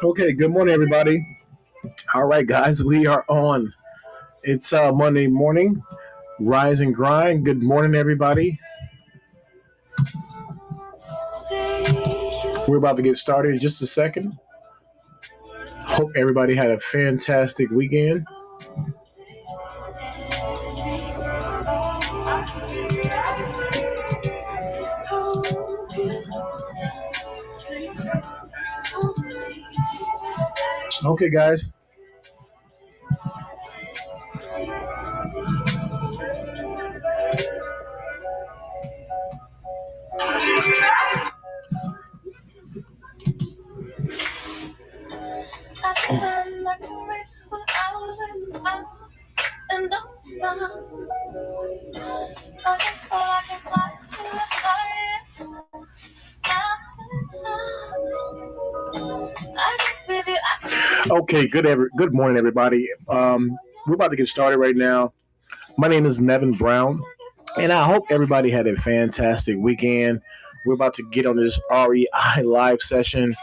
Okay, good morning, everybody. All right, guys, we are on. It's Monday morning, rise and grind. Good morning, everybody. We're about to get started in just a second. Hope everybody had a fantastic weekend. Okay, guys. Okay, good morning, everybody. We're about to get started right now. My name is Nevin Brown, and I hope everybody had a fantastic weekend. We're about to get on this REI live session.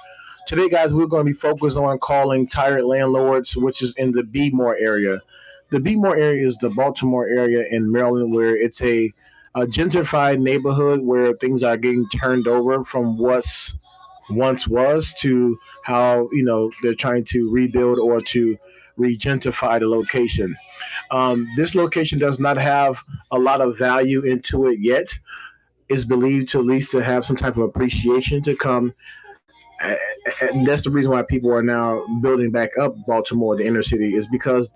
Today, guys, we're going to be focused on calling tired landlords, which is in the B-more area. The B-more area is the Baltimore area in Maryland, where it's a gentrified neighborhood where things are getting turned over from what's once was to how they're trying to rebuild or to regentrify the location. This location does not have a lot of value into it yet. Is believed to at least to have some type of appreciation to come, and that's the reason why people are now building back up Baltimore, the inner city, is because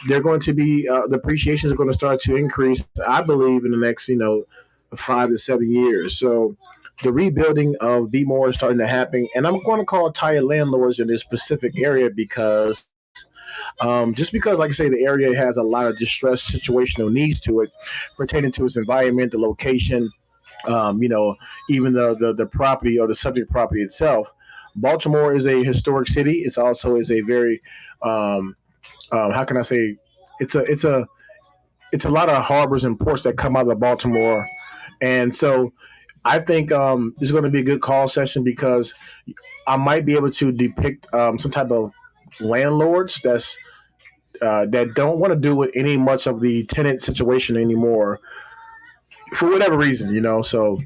they're going to be the appreciations are going to start to increase. I believe in the next 5 to 7 years. So the rebuilding of Be More is starting to happen, and I'm going to call tired landlords in this specific area because just because, like I say, the area has a lot of distressed situational needs to it, pertaining to its environment, the location, um, you know, even the property or the subject property itself. Baltimore is a historic city. It's also is a very um, how can I say? It's a lot of harbors and ports that come out of Baltimore, and so I think this is going to be a good call session because I might be able to depict some type of landlords that don't want to do with any much of the tenant situation anymore for whatever reason, So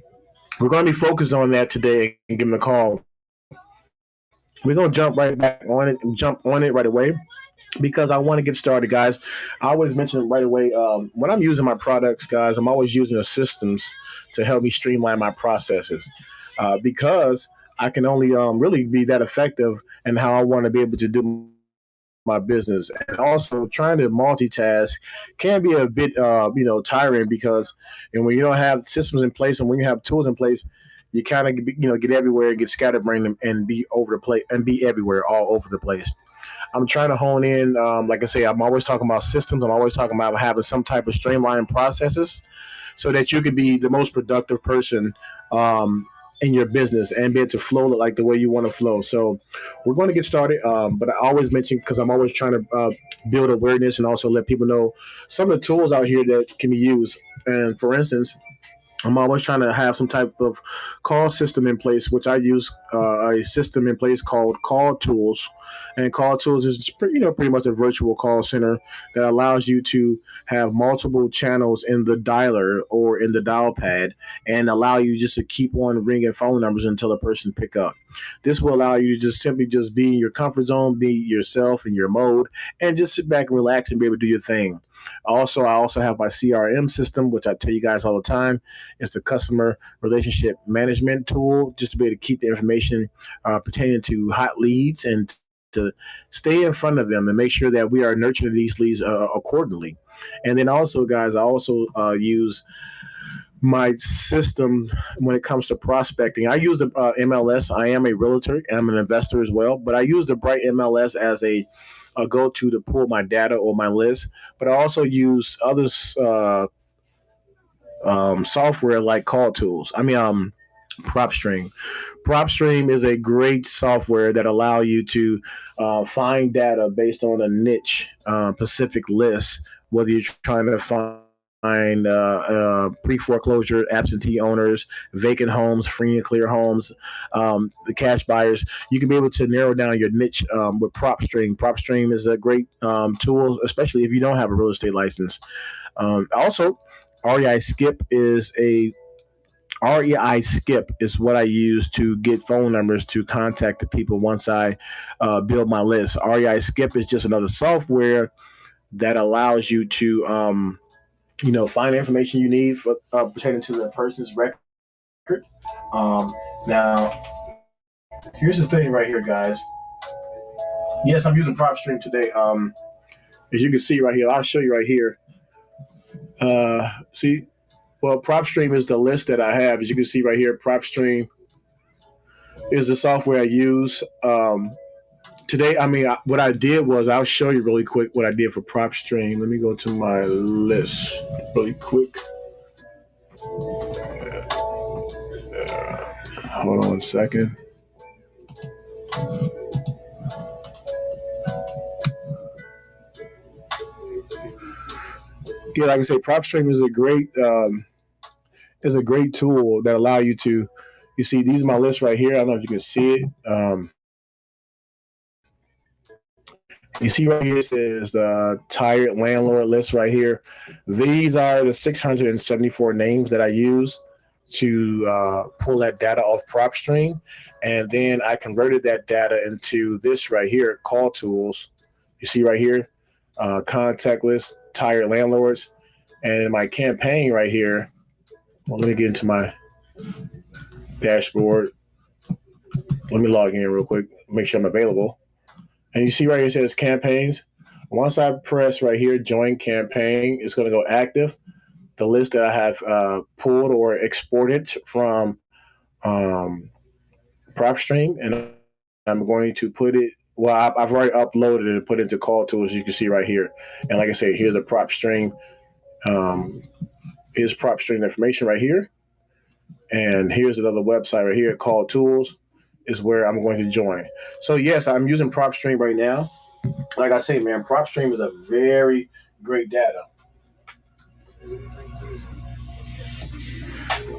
we're going to be focused on that today and give them a call. We're going to jump right back on it and jump on it right away because I want to get started, guys. I always mention right away when I'm using my products, guys, I'm always using the systems to help me streamline my processes because I can only really be that effective in how I want to be able to do my business. And also trying to multitask can be a bit tiring because when you don't have systems in place and when you have tools in place, you kind of get everywhere, get scatterbrained, and be over the place and be everywhere all over the place. I'm trying to hone in. Like I say, I'm always talking about systems. I'm always talking about having some type of streamlined processes so that you could be the most productive person in your business and be able to flow like the way you want to flow. So we're going to get started. But I always mention because I'm always trying to build awareness and also let people know some of the tools out here that can be used. And for instance, I'm always trying to have some type of call system in place, which I use a system in place called Call Tools, and Call Tools is pretty much a virtual call center that allows you to have multiple channels in the dialer or in the dial pad, and allow you just to keep on ringing phone numbers until a person pick up. This will allow you to just simply just be in your comfort zone, be yourself in your mode, and just sit back and relax and be able to do your thing. I also have my CRM system, which I tell you guys all the time. It's the customer relationship management tool, just to be able to keep the information pertaining to hot leads and to stay in front of them and make sure that we are nurturing these leads accordingly. And then also, guys, I also use my system when it comes to prospecting. I use the MLS. I am a realtor. I'm an investor as well, but I use the Bright MLS as a go-to to pull my data or my list. But I also use other software like Call Tools. PropStream. PropStream is a great software that allow you to find data based on a niche specific list, whether you're trying to find pre-foreclosure absentee owners, vacant homes, free and clear homes, the cash buyers. You can be able to narrow down your niche with PropStream. PropStream is a great tool, especially if you don't have a real estate license. Also, REI Skip is a REI Skip is what I use to get phone numbers to contact the people once I build my list. REI Skip is just another software that allows you to find information you need for pertaining to the person's record. Um, Now, here's the thing right here, guys. Yes, I'm using PropStream today. As you can see right here, I'll show you right here. See, well, PropStream is the list that I have. As you can see right here, PropStream is the software I use. Today, what I did was, I'll show you really quick what I did for PropStream. Let me go to my list really quick. Hold on 1 second. Yeah, like I say, PropStream is a great tool that allow you to. You see, these are my lists right here. I don't know if you can see it. You see right here, it says tired landlord list right here. These are the 674 names that I use to pull that data off PropStream. And then I converted that data into this right here, call tools. You see right here, contact list, tired landlords. And in my campaign right here, well, let me get into my dashboard. Let me log in real quick, make sure I'm available. And you see right here, it says campaigns. Once I press right here, join campaign, it's going to go active. The list that I have pulled or exported from PropStream, and I'm going to put it. Well, I've already uploaded it and put it into call tools. You can see right here. And like I said, here's a PropStream. Here's PropStream information right here. And here's another website right here, called Tools, is where I'm going to join. So yes, I'm using PropStream right now. Like I say, man, PropStream is a very great data.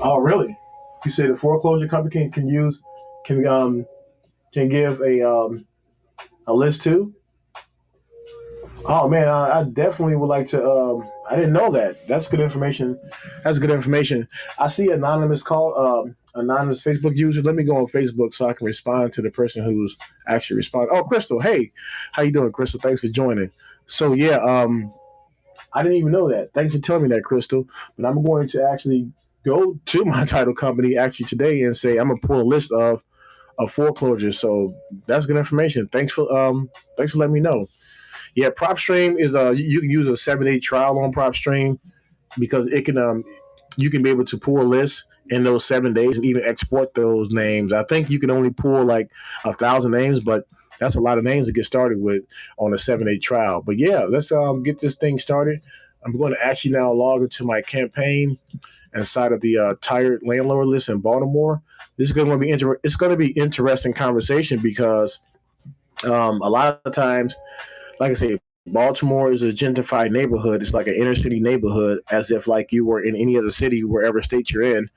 Oh, really? You say the foreclosure company can give a list too? Oh man, I definitely would like to. I didn't know that. That's good information. That's good information. I see anonymous Facebook user. Let me go on Facebook so I can respond to the person who's actually responding. Oh, Crystal. Hey, how you doing, Crystal? Thanks for joining. So yeah, I didn't even know that. Thanks for telling me that, Crystal. But I'm going to actually go to my title company actually today and say I'm gonna pull a list of foreclosures. So that's good information. Thanks for letting me know. Yeah, PropStream is you can use a 7-day trial on PropStream because it can you can be able to pull a list in those 7 days and even export those names. I think you can only pull like 1,000 names, but that's a lot of names to get started with on a 7-day trial. But yeah, let's get this thing started. I'm going to actually now log into my campaign inside of the tired landlord list in Baltimore. This is going to be it's going to be interesting conversation because a lot of times, like I say, Baltimore is a gentrified neighborhood. It's like an inner city neighborhood, as if like you were in any other city, wherever state you're in,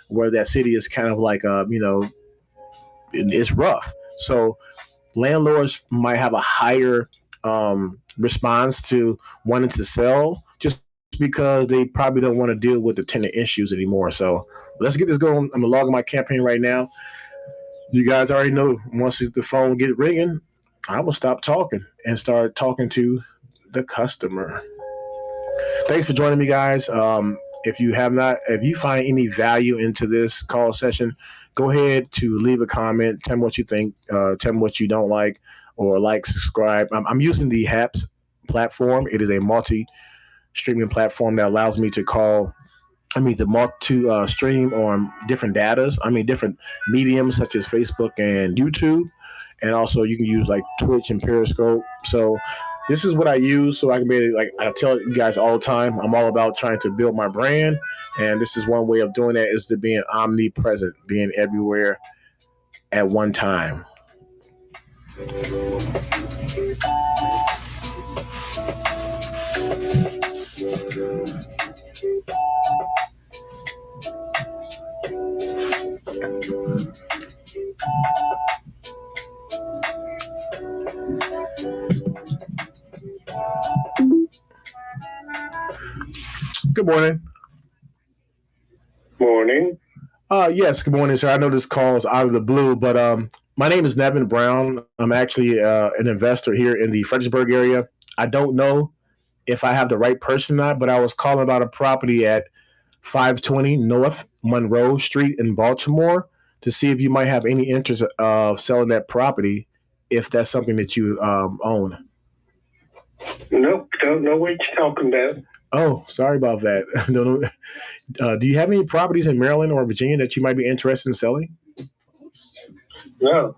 where that city is kind of like it's rough. So landlords might have a higher response to wanting to sell just because they probably don't want to deal with the tenant issues anymore. So let's get this going. I'm gonna log in my campaign right now. You guys already know once the phone get ringing, I will stop talking and start talking to the customer. Thanks for joining me, guys. If you find any value into this call session, go ahead to leave a comment. Tell me what you think. Tell me what you don't like, or like, subscribe. I'm using the HAPS platform. It is a multi-streaming platform that allows me to stream on different different mediums such as Facebook and YouTube. And also you can use like Twitch and Periscope. So this is what I use so I can be like, I tell you guys all the time, I'm all about trying to build my brand. And this is one way of doing that, is to being omnipresent, being everywhere at one time. Good morning. Morning. Yes, good morning, sir. I know this call is out of the blue, but my name is Nevin Brown. I'm actually an investor here in the Fredericksburg area. I don't know if I have the right person or not, but I was calling about a property at 520 North Monroe Street in Baltimore to see if you might have any interest of selling that property if that's something that you own. Nope, don't know what you're talking about. Oh, sorry about that. Don't know. Do you have any properties in Maryland or Virginia that you might be interested in selling? No.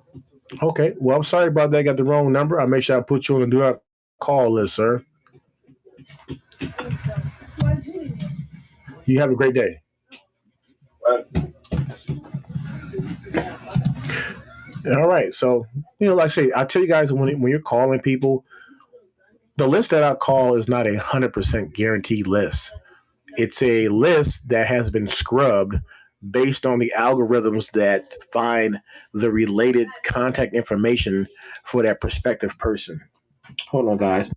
Okay. Well, I'm sorry about that. I got the wrong number. I'll make sure I put you on the do not call list, sir. You have a great day. Uh, All right. So, like I say, I tell you guys when you're calling people, the list that I call is not 100% guaranteed list. It's a list that has been scrubbed based on the algorithms that find the related contact information for that prospective person. Hold on, guys.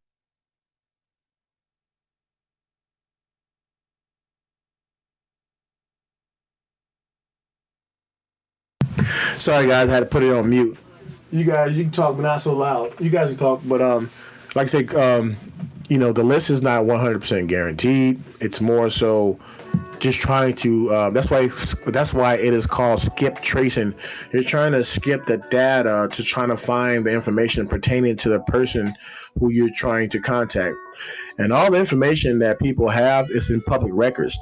Sorry, guys. I had to put it on mute. You guys, you can talk, but not so loud. You guys can talk, but like I say, the list is not 100% guaranteed. It's more so just trying to. That's why it is called skip tracing. You're trying to skip the data to trying to find the information pertaining to the person who you're trying to contact, and all the information that people have is in public records.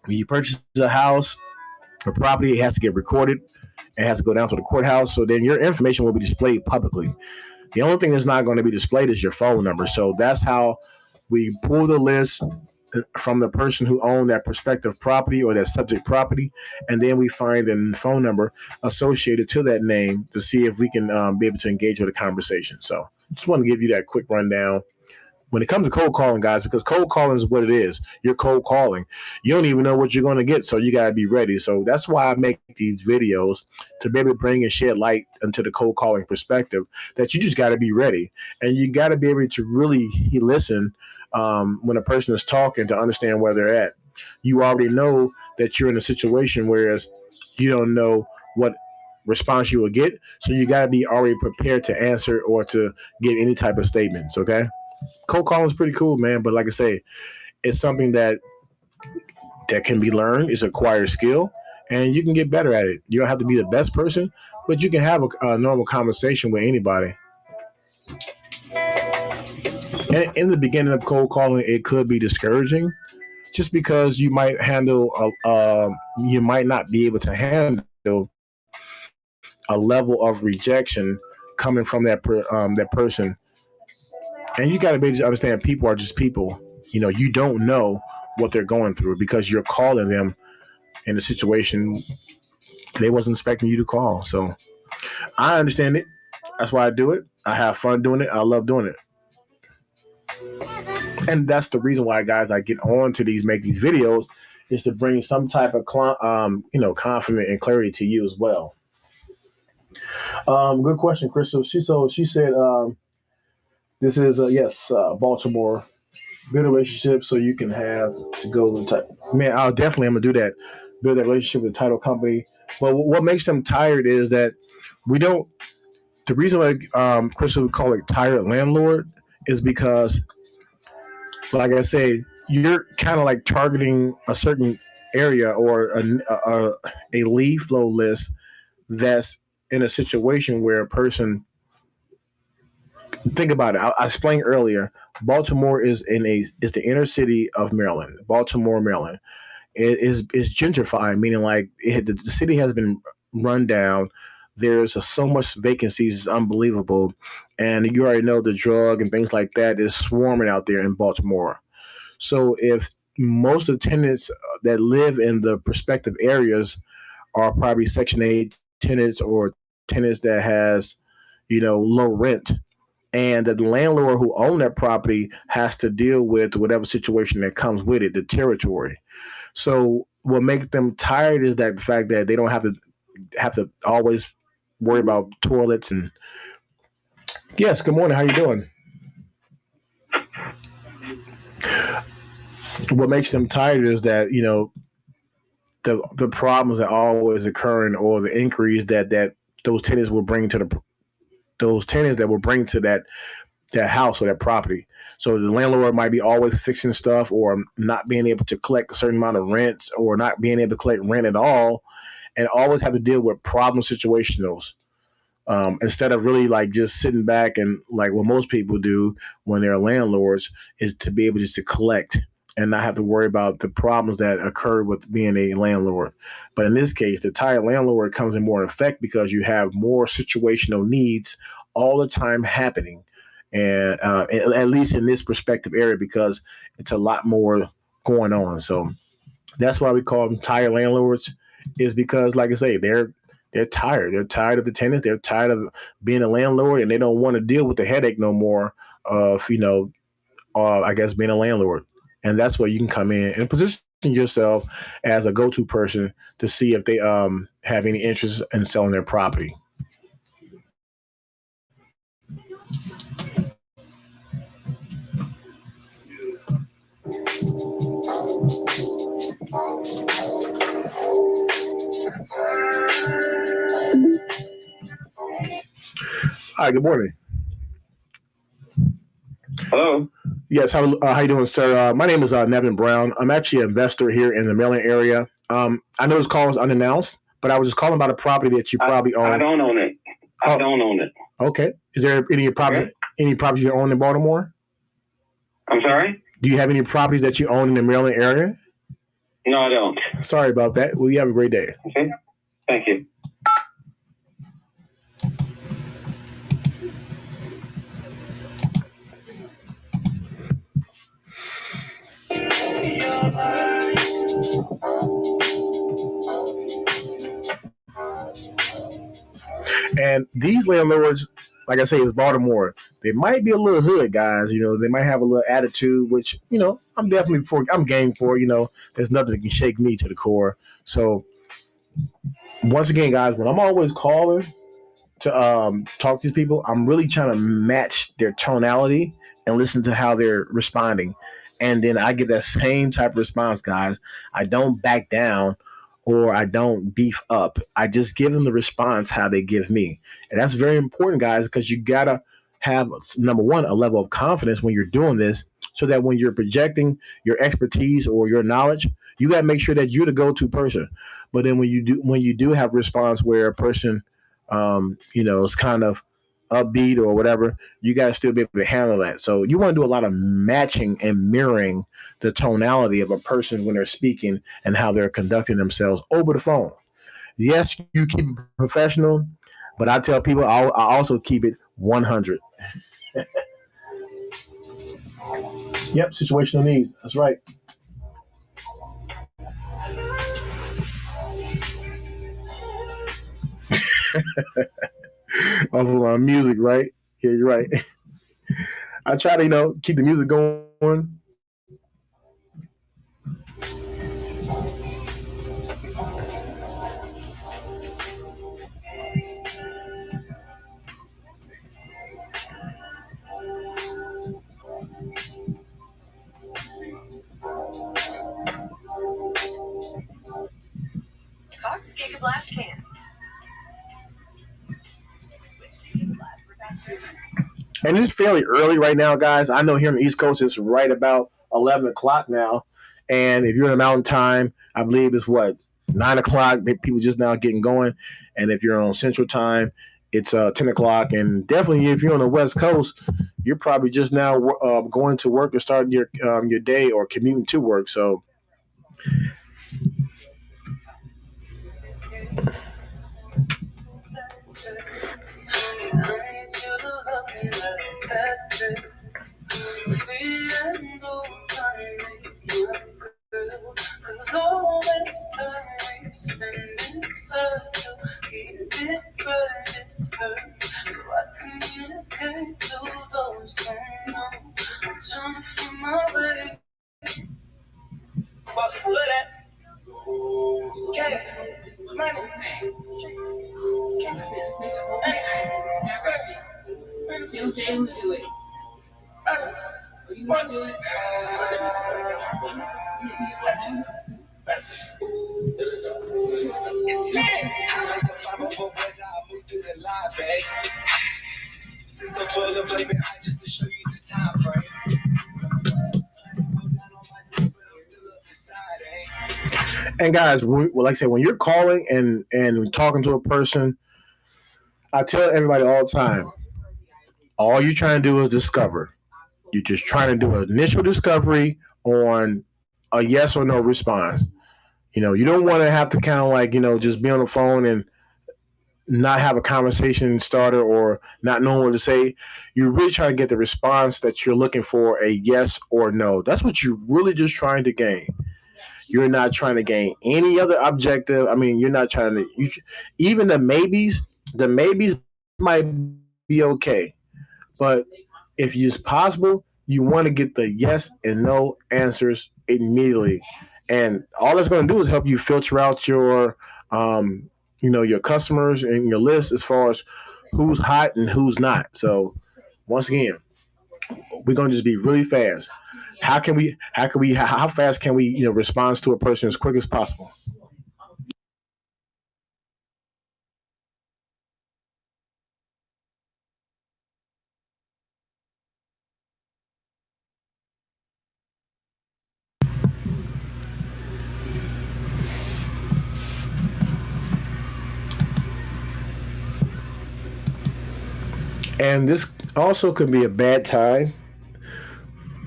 When you purchase a house or property, it has to get recorded. It has to go down to the courthouse. So then your information will be displayed publicly. The only thing that's not going to be displayed is your phone number. So that's how we pull the list from the person who owned that prospective property or that subject property, and then we find the phone number associated to that name to see if we can be able to engage with a conversation. So just want to give you that quick rundown when it comes to cold calling, guys, because cold calling is what it is. You're cold calling. You don't even know what you're going to get, so you got to be ready. So that's why I make these videos to be able to bring and shed light into the cold calling perspective. That you just got to be ready, and you got to be able to really listen when a person is talking to understand where they're at. You already know that you're in a situation, whereas you don't know what response you will get, so you got to be already prepared to answer or to get any type of statements. Okay. Cold calling is pretty cool, man. But like I say, it's something that can be learned. It's acquired skill, and you can get better at it. You don't have to be the best person, but you can have a normal conversation with anybody. And in the beginning of cold calling, it could be discouraging, just because you might not be able to handle a level of rejection coming from that person. And you got to be able to understand people are just people. You don't know what they're going through because you're calling them in a situation they wasn't expecting you to call. So I understand it. That's why I do it. I have fun doing it. I love doing it. And that's the reason why, guys, I get on to make these videos is to bring some type of confidence and clarity to you as well. Good question, Crystal. She said this is yes, Baltimore. Build a relationship so you can have to go with the title. Man, I'm gonna do that. Build that relationship with the title company. But what makes them tired is that we don't. The reason why Chris would call it tired landlord is because, like I say, you're kind of like targeting a certain area or a lead flow list that's in a situation where a person. Think about it. I explained earlier. Baltimore is the inner city of Maryland. Baltimore, Maryland. It is gentrified, meaning like the city has been run down. There's so much vacancies, it's unbelievable, and you already know the drug and things like that is swarming out there in Baltimore. So if most of the tenants that live in the prospective areas are probably Section 8 tenants or tenants that has low rent, and the landlord who owned that property has to deal with whatever situation that comes with it, the territory. So what makes them tired is that the fact that they don't have to always worry about toilets and yes. Good morning. How you doing? What makes them tired is that the problems that are always occurring or the increase that those tenants will bring to those tenants that will bring to that house or that property. So the landlord might be always fixing stuff or not being able to collect a certain amount of rents or not being able to collect rent at all, and always have to deal with problem situations. Instead of really like just sitting back and like what most people do when they're landlords is to be able just to collect and not have to worry about the problems that occur with being a landlord. But in this case, the tired landlord comes in more in effect because you have more situational needs all the time happening. And at least in this perspective area, because it's a lot more going on. So that's why we call them tired landlords, is because, like I say, they're tired. They're tired of the tenants. They're tired of being a landlord, and they don't want to deal with the headache no more of I guess being a landlord. And that's where you can come in and position yourself as a go-to person to see if they have any interest in selling their property. Hi, good morning. Hello. Yes, how you doing, sir? My name is Nevin Brown. I'm actually an investor here in the Maryland area. I know this call is unannounced, but I was just calling about a property that you probably I own. don't own it. I Oh, don't own it. okay. Is there Okay. any properties you own in Baltimore? I'm sorry? Do you have any properties that you own in the Maryland area? No, I don't. Sorry about that. Well, you have a great day. Okay. Thank you. And these landlords, like I say, is Baltimore. They might be a little hood guys. They might have a little attitude, which I'm definitely for. I'm game for. There's nothing that can shake me to the core. So once again, guys, when I'm always calling to talk to these people, I'm really trying to match their tonality and listen to how they're responding. And then I get that same type of response, guys. I don't back down or I don't beef up. I just give them the response how they give me. And that's very important, guys, because you got to have, number one, a level of confidence when you're doing this so that when you're projecting your expertise or your knowledge, you got to make sure that you're the go-to person. But then when you do have a response where a person it's kind of upbeat or whatever, you got to still be able to handle that. So you want to do a lot of matching and mirroring the tonality of a person when they're speaking and how they're conducting themselves over the phone. Yes, you keep it professional, but I tell people I also keep it 100. Yep, situational needs. That's right. Off of my music, right? Yeah, you're right. I try to keep the music going. Cox Gigablast can. And it's fairly early right now, guys. I know here on the East Coast it's right about 11 o'clock now, and if you're in the Mountain Time, I believe it's what 9 o'clock. People just now getting going, and if you're on Central Time, it's 10 o'clock. And definitely, if you're on the West Coast, you're probably just now going to work or starting your day or commuting to work. So And guys, like I said, when you're calling and talking to a person, I tell everybody all the time, all you're trying to do is discover. You're just trying to do an initial discovery on a yes or no response. You don't want to have to kind of like, just be on the phone and not have a conversation starter or not knowing what to say. You're really trying to get the response that you're looking for, a yes or no. That's what you're really just trying to gain. You're not trying to gain any other objective. I mean, you're not trying to, even the maybes might be okay. But if it's possible, you want to get the yes and no answers immediately. And all that's going to do is help you filter out your customers and your list as far as who's hot and who's not. So once again, we're going to just be really fast. How fast can we, respond to a person as quick as possible? And this also could be a bad time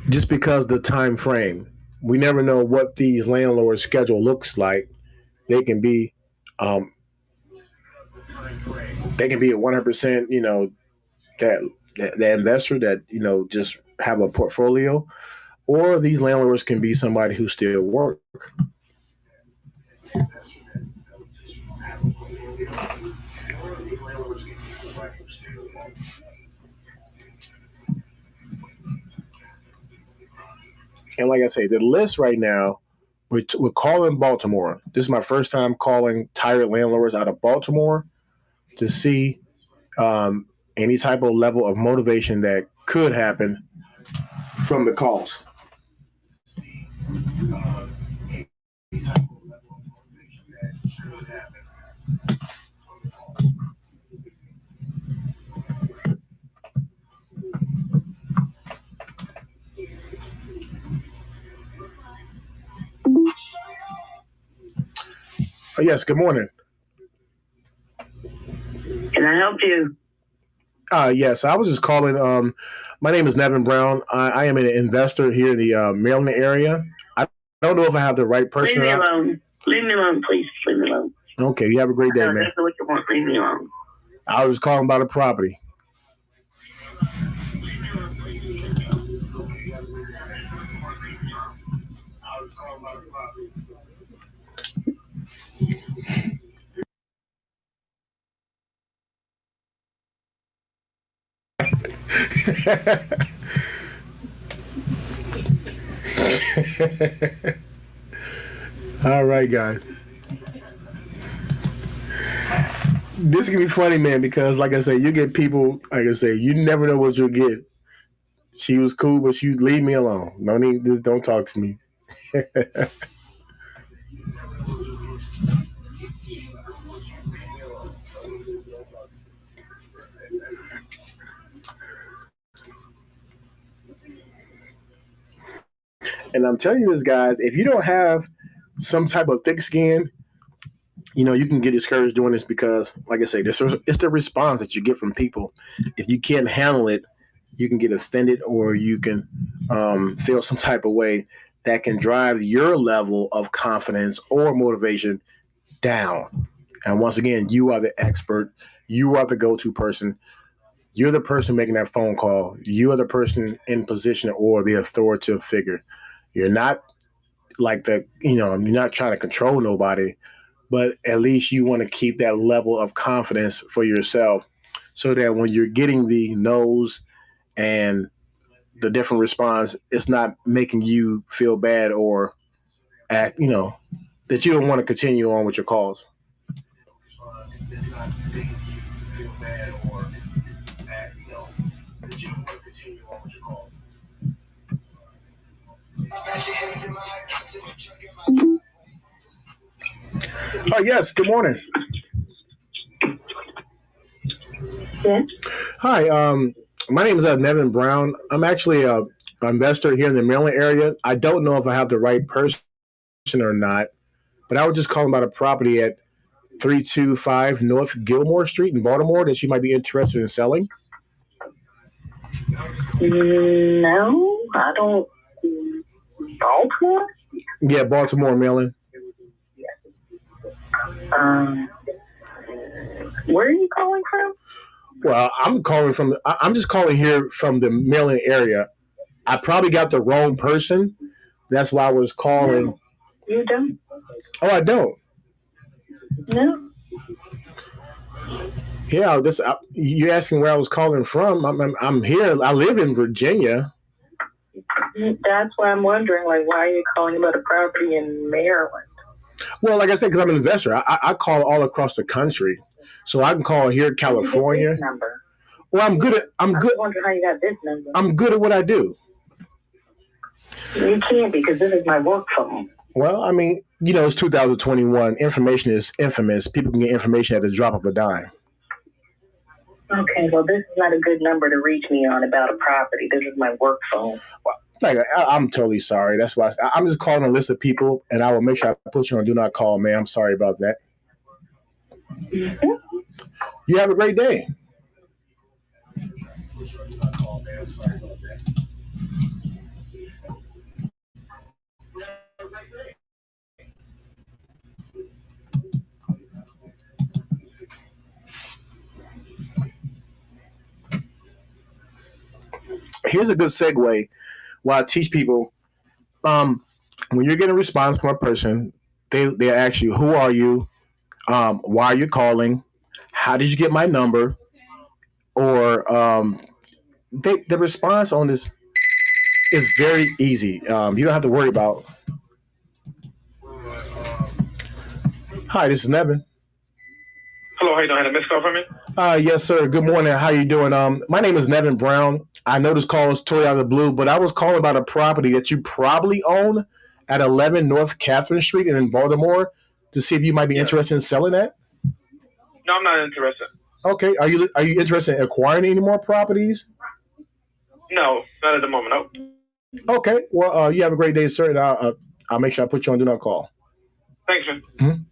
just because the time frame. We never know what these landlords' schedule looks like. They can be, um, they can be at 100%. That investor that just have a portfolio, or these landlords can be somebody who still work. And like I say, the list right now, we're calling Baltimore. This is my first time calling tired landlords out of Baltimore to see um, any type of level of motivation that could happen from the calls. Oh, yes, good morning. Can I help you? Yes, I was just calling. My name is Nevin Brown. I am an investor here in the Maryland area. I don't know if I have the right person. Leave me alone. Leave me alone, please. Leave me alone. Okay, you have a great day, man. Exactly what you want. Leave me alone. I was calling about a property. All right, guys. This can be funny, man, because like I say, you get people. Like I say, you never know what you'll get. She was cool, but she leave me alone. No need, just don't talk to me. And I'm telling you this, guys, if you don't have some type of thick skin, you can get discouraged doing this because, like I say, it's the response that you get from people. If you can't handle it, you can get offended or you can feel some type of way that can drive your level of confidence or motivation down. And once again, you are the expert. You are the go-to person. You're the person making that phone call. You are the person in position or the authoritative figure. You're not like you're not trying to control nobody, but at least you want to keep that level of confidence for yourself so that when you're getting the no's and the different response, it's not making you feel bad or act, that you don't want to continue on with your calls. Oh, yes. Good morning. Yes. Hi. My name is Nevin Brown. I'm actually a investor here in the Maryland area. I don't know if I have the right person or not, but I was just calling about a property at 325 North Gilmore Street in Baltimore that you might be interested in selling. No, I don't. Baltimore? Yeah, Baltimore, Maryland. Um, where are you calling from? Well, I'm just calling here from the Maryland area. I probably got the wrong person. That's why I was calling. No, you don't. Oh, I don't. No, Yeah, you asking where I was calling from? I'm here. I live in Virginia. that's why I'm wondering, like, why are you calling about a property in Maryland? Well, like I said, because I'm an investor, I call all across the country, so I can call here, How did you get California. this number? Well, I'm I good. wonder how you got this number. I'm good at what I do. You can't because this is my work phone. Well, I mean, it's 2021. Information is infamous. People can get information at the drop of a dime. Okay, well, this is not a good number to reach me on about a property. This is my work phone. Like, I'm totally sorry. That's why I'm just calling a list of people, and I will make sure I put you on Do Not Call, man. I'm sorry about that. Mm-hmm. You have a great day. Here's a good segue while I teach people. Um, when you're getting a response from a person, they ask you, "Who are you? Why are you calling? How did you get my number?" Or the response on this is very easy. You don't have to worry about. Hi, this is Nevin. Hello, how you doing? Had a missed call from me? Yes, sir. Good morning. How you doing? My name is Nevin Brown. I know this call is totally out of the blue, but I was calling about a property that you probably own at 11 North Catherine Street in Baltimore to see if you might be Yes. interested in selling that. No, I'm not interested. Okay. Are you interested in acquiring any more properties? No, not at the moment. No. Okay. Well, you have a great day, sir. And I'll make sure I put you on Do Not Call. Thanks, man. Mhm.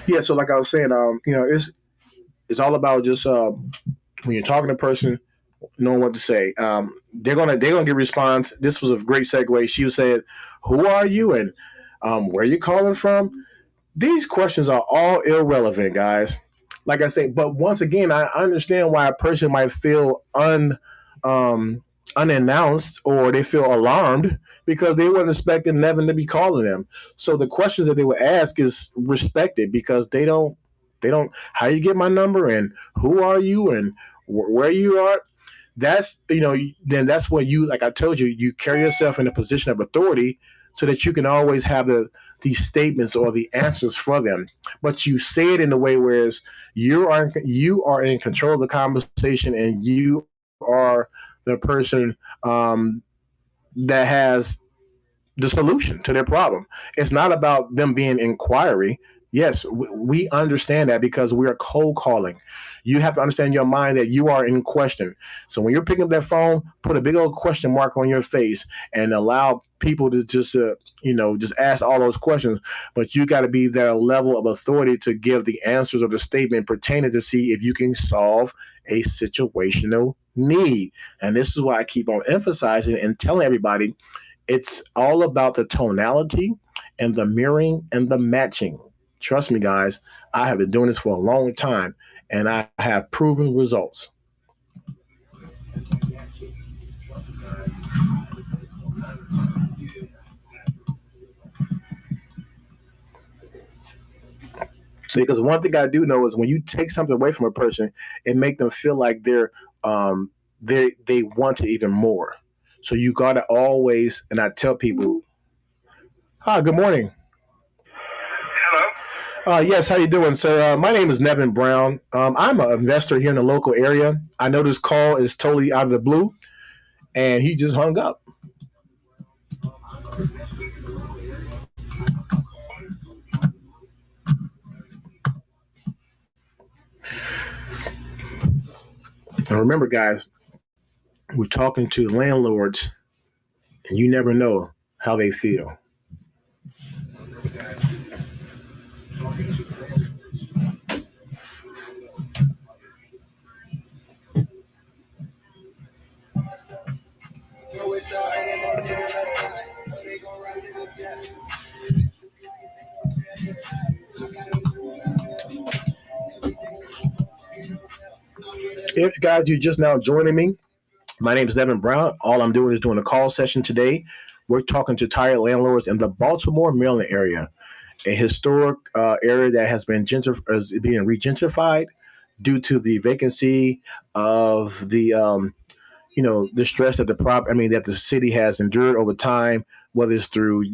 Yeah. So, like I was saying, it's all about just when you're talking to a person, knowing what to say. They're gonna get a response. This was a great segue. She said, "Who are you?" and where are you calling from? These questions are all irrelevant, guys. Like I say, but once again, I understand why a person might feel um, unannounced or they feel alarmed because they weren't expecting Nevin to be calling them. So the questions that they would ask is respected because they don't how you get my number and who are you and where you are. That's then that's what you, like I told you, you carry yourself in a position of authority so that you can always have these statements or the answers for them, but you say it in a way whereas you are in control of the conversation and you are the person that has the solution to their problem. It's not about them being inquiry. Yes, we understand that because we are cold calling. You have to understand in your mind that you are in question. So when you're picking up that phone, put a big old question mark on your face and allow people to just ask all those questions. But you got to be their level of authority to give the answers of the statement pertaining to see if you can solve a situational need. And this is why I keep on emphasizing and telling everybody it's all about the tonality and the mirroring and the matching. Trust me, guys, I have been doing this for a long time and I have proven results. So, because one thing I do know is when you take something away from a person, it make them feel like um they want it even more. So you gotta always, and I tell people, "Hi, good morning." Hello? Yes, how you doing, sir? My name is Nevin Brown. I'm an investor here in the local area. I know this call is totally out of the blue, and he just hung up. And remember, guys, we're talking to landlords, and you never know how they feel. If, guys, you're just now joining me, my name is Devin Brown. All I'm doing is doing a call session today. We're talking to tired landlords in the Baltimore, Maryland area, a historic area that has been is being regentrified due to the vacancy of the the stress that that the city has endured over time, whether it's through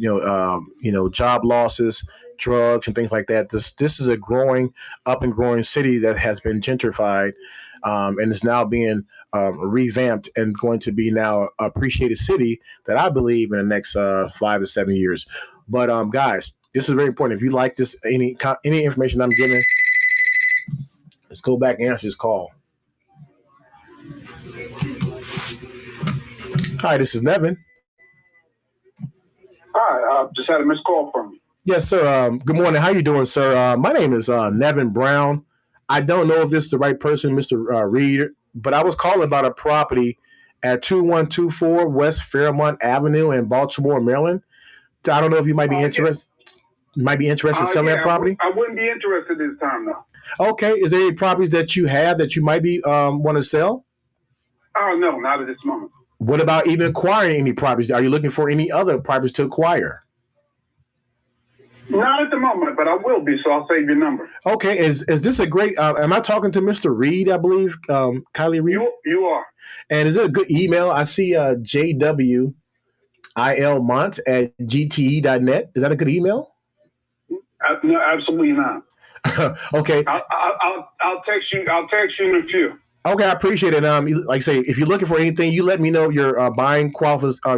job losses, drugs, and things like that. This is a growing up and growing city that has been gentrified, and is now being revamped and going to be now an appreciated city that I believe in the next 5 to 7 years. But guys, this is very important. If you like this, any information I'm giving, let's go back and answer this call. Hi, this is Nevin. Hi, I just had a missed call from you. Yes, sir. Good morning. How you doing, sir? My name is Nevin Brown. I don't know if this is the right person, Mr. Reed, but I was calling about a property at 2124 West Fairmont Avenue in Baltimore, Maryland. I don't know if you might be interested. Might be interested in selling that property. I wouldn't be interested this time, though. Okay. Is there any properties that you have that you might be want to sell? Oh no, not at this moment. What about even acquiring any properties? Are you looking for any other properties to acquire? Not at the moment, but I will be, so I'll save your number. Okay, is this a great? Am I talking to Mr. Reed? I believe, Kylie Reed. You are. And is it a good email? I see jwilmont@gte.net. Is that a good email? No, absolutely not. Okay. I'll text you. I'll text you in a few. Okay, I appreciate it. Like I say, if you're looking for anything, you let me know your buying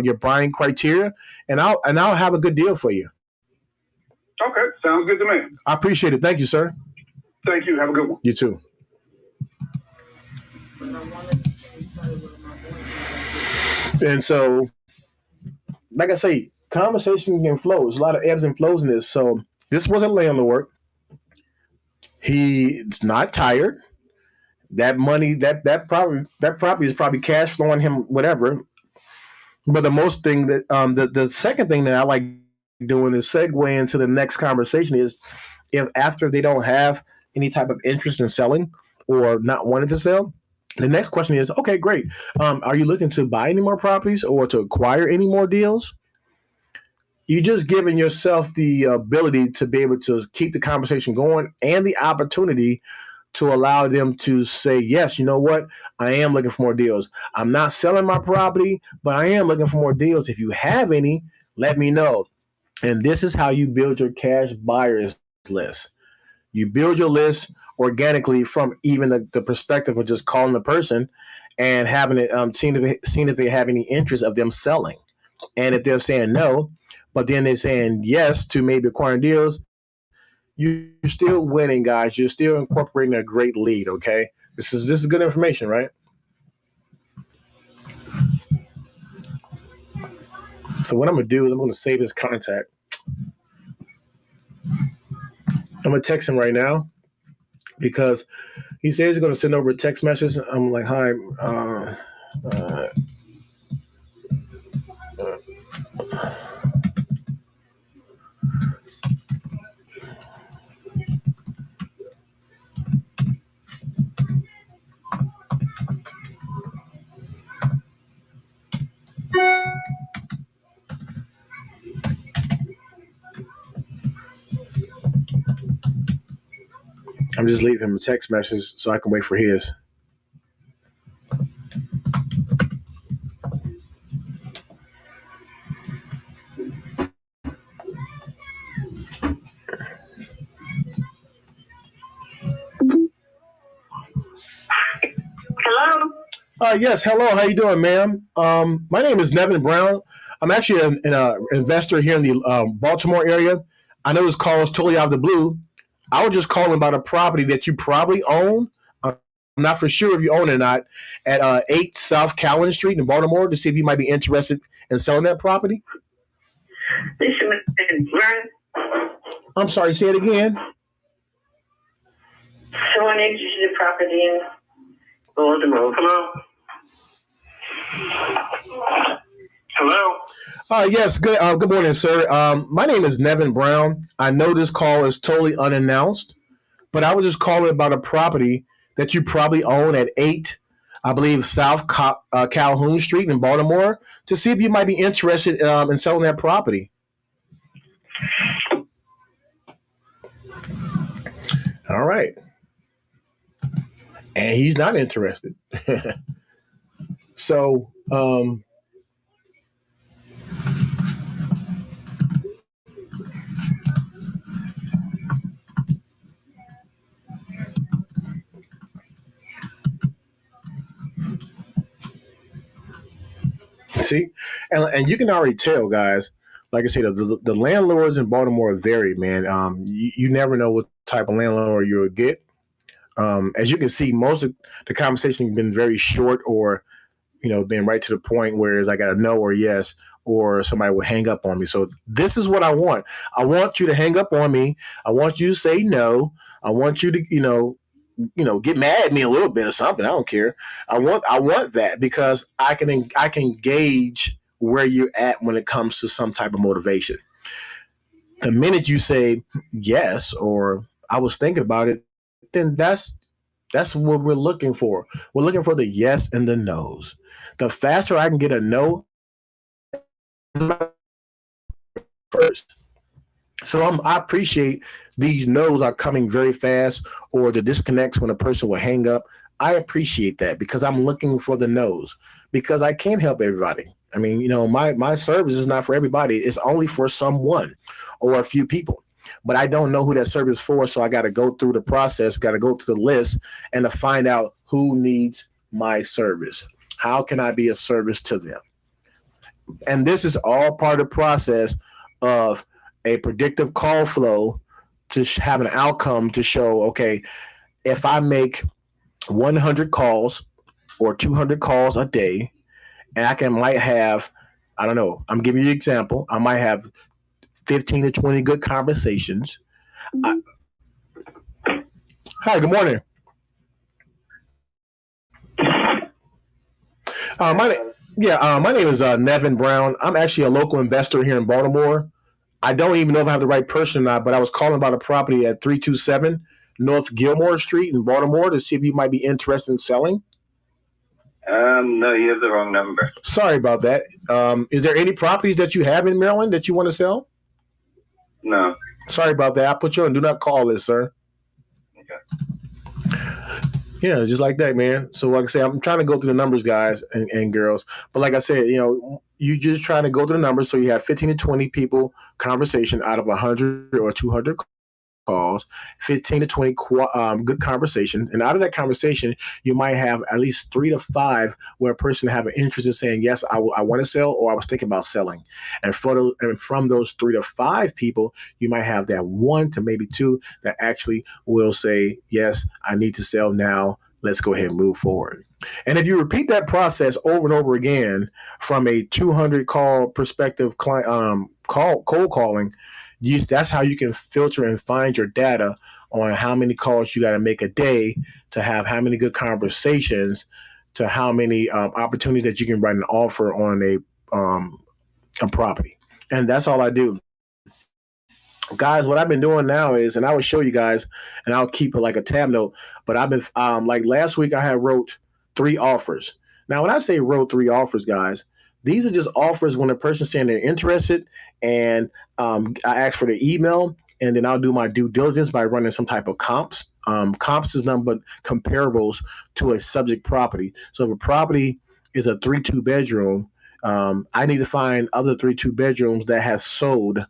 your buying criteria, and I'll have a good deal for you. Okay, sounds good to me. I appreciate it. Thank you, sir. Thank you. Have a good one. You too. And so, like I say, conversation can flow. There's a lot of ebbs and flows in this. So this was a landlord. He's not tired. That money, that property is probably cash flowing him whatever. But the second thing that I like doing is segue into the next conversation is if after they don't have any type of interest in selling or not wanting to sell, the next question is, okay, great. Are you looking to buy any more properties or to acquire any more deals? You're just giving yourself the ability to be able to keep the conversation going and the opportunity to allow them to say, yes, you know what? I am looking for more deals. I'm not selling my property, but I am looking for more deals. If you have any, let me know. And this is how you build your cash buyers list. You build your list organically from even the perspective of just calling the person and having it seeing if they have any interest of them selling. And if they're saying no, but then they're saying yes to maybe acquiring deals, you're still winning, guys. You're still incorporating a great lead, okay? This is good information, right? So what I'm going to do is I'm going to save his contact. I'm going to text him right now because he says he's going to send over a text message. I'm like, hi. I'm just leaving him a text message so I can wait for his. Hello. Yes, hello. How you doing, ma'am? My name is Nevin Brown. I'm actually an investor here in the Baltimore area. I know this call is totally out of the blue. I was just calling about a property that you probably own. I'm not for sure if you own it or not at 8 South Callan Street in Baltimore to see if you might be interested in selling that property. This is Vern. I'm sorry, say it again. Someone interested in property in Baltimore. Hello? Hello? Yes, good morning, sir. My name is Nevin Brown. I know this call is totally unannounced, but I was just calling about a property that you probably own at 8, I believe, South Calhoun Street in Baltimore to see if you might be interested in selling that property. All right. And he's not interested. So, see, and you can already tell, guys. Like I said, the landlords in Baltimore vary, man. You never know what type of landlord you'll get. As you can see, most of the conversation has been very short, or been right to the point. Whereas I got a no or yes, or somebody will hang up on me. So this is what I want. I want you to hang up on me. I want you to say no. I want you to get mad at me a little bit or something. I don't care. I want that because I can gauge where you're at when it comes to some type of motivation. The minute you say yes or I was thinking about it, then that's what we're looking for. We're looking for the yes and the no's. The faster I can get a no first. So I appreciate these no's are coming very fast, or the disconnects when a person will hang up. I appreciate that because I'm looking for the no's because I can't help everybody. I mean, my service is not for everybody. It's only for someone or a few people. But I don't know who that service is for, so I got to go through the process, got to go through the list, and to find out who needs my service. How can I be a service to them? And this is all part of the process of a predictive call flow to have an outcome to show, okay, if I make 100 calls or 200 calls a day, and might have, I don't know, I'm giving you an example, I might have 15 to 20 good conversations. Hi, good morning. My name is Nevin Brown. I'm actually a local investor here in Baltimore. I don't even know if I have the right person or not, but I was calling about a property at 327 North Gilmore Street in Baltimore to see if you might be interested in selling. No, you have the wrong number. Sorry about that. Is there any properties that you have in Maryland that you want to sell? No. Sorry about that. I put you on do not call list, sir. Okay. Yeah, just like that, man. So like I say, I'm trying to go through the numbers, guys and girls. But like I said, you just trying to go through the numbers so you have 15 to 20 people conversation out of 100 or 200 calls, 15 to 20 good conversation. And out of that conversation, you might have at least 3 to 5 where a person have an interest in saying, yes, I want to sell, or I was thinking about selling. And from those 3 to 5 people, you might have that 1 to maybe 2 that actually will say, yes, I need to sell now. Let's go ahead and move forward. And if you repeat that process over and over again from a 200 call perspective client, cold calling, that's how you can filter and find your data on how many calls you got to make a day to have how many good conversations to how many opportunities that you can write an offer on a property. And that's all I do. Guys, what I've been doing now is, and I will show you guys, and I'll keep it like a tab note, but I've been, like last week I had wrote 3 offers. Now, when I say wrote 3 offers, guys, these are just offers when a person's saying they're interested, and I ask for the email, and then I'll do my due diligence by running some type of comps. Comps is nothing but comparables to a subject property. So if a property is a 3-2 bedroom, I need to find other 3-2 bedrooms that has sold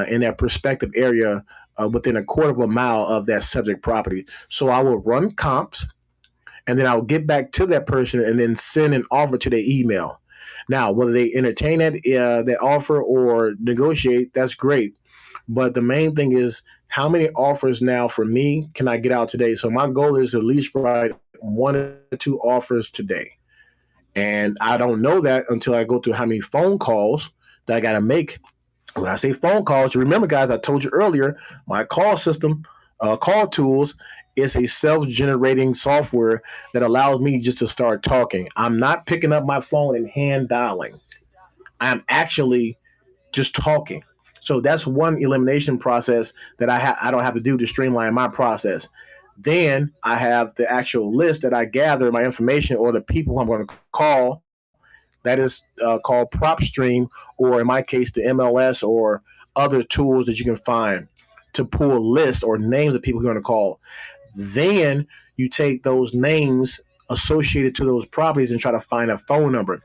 in that prospective area within a quarter of a mile of that subject property. So I will run comps, and then I'll get back to that person and then send an offer to their email. Now, whether they entertain that offer or negotiate, that's great. But the main thing is how many offers now for me can I get out today? So my goal is at least write one or two offers today. And I don't know that until I go through how many phone calls that I got to make. When I say phone calls, remember, guys, I told you earlier, my call system, call tools, is a self-generating software that allows me just to start talking. I'm not picking up my phone and hand dialing. I'm actually just talking. So that's one elimination process that I don't have to do to streamline my process. Then I have the actual list that I gather my information or the people I'm going to call. That is called PropStream, or in my case, the MLS or other tools that you can find to pull lists or names of people you're going to call. Then you take those names associated to those properties and try to find a phone number.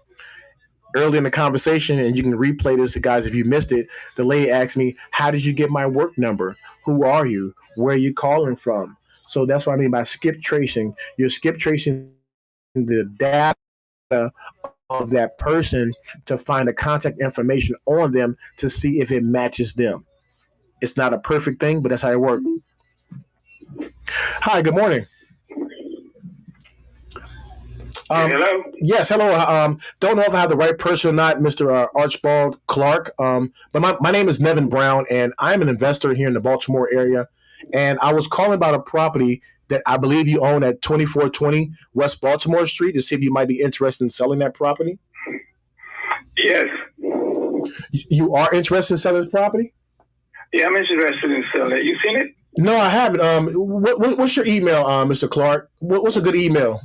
Early in the conversation, and you can replay this, guys, if you missed it, the lady asked me, how did you get my work number? Who are you? Where are you calling from? So that's what I mean by skip tracing. You're skip tracing the data of that person to find the contact information on them to see if it matches them. It's not a perfect thing, but that's how it works. Hi, good morning. Hello? Yes, hello. Don't know if I have the right person or not, Mr. Archibald Clark. But my name is Nevin Brown, and I'm an investor here in the Baltimore area. And I was calling about a property that I believe you own at 2420 West Baltimore Street to see if you might be interested in selling that property. Yes. You are interested in selling this property? Yeah, I'm interested in selling it. You seen it? No, I haven't. What's your email, Mr. Clark? What's a good email?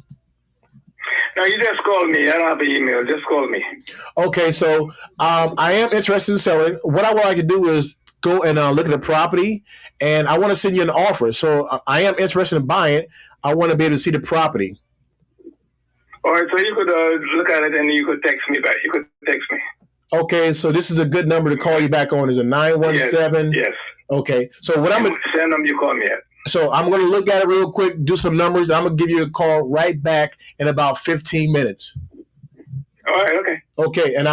No, you just call me. I don't have an email. Just call me. Okay, so I am interested in selling. What I would like to do is go and look at the property, and I want to send you an offer. So I am interested in buying it. I want to be able to see the property. All right, so you could look at it and you could text me back. You could text me. Okay, so this is a good number to call you back on. Is a 917? Yes. Okay, so what I'm same number you call me at. So I'm going to look at it real quick, do some numbers. I'm going to give you a call right back in about 15 minutes. All right, okay. Okay, and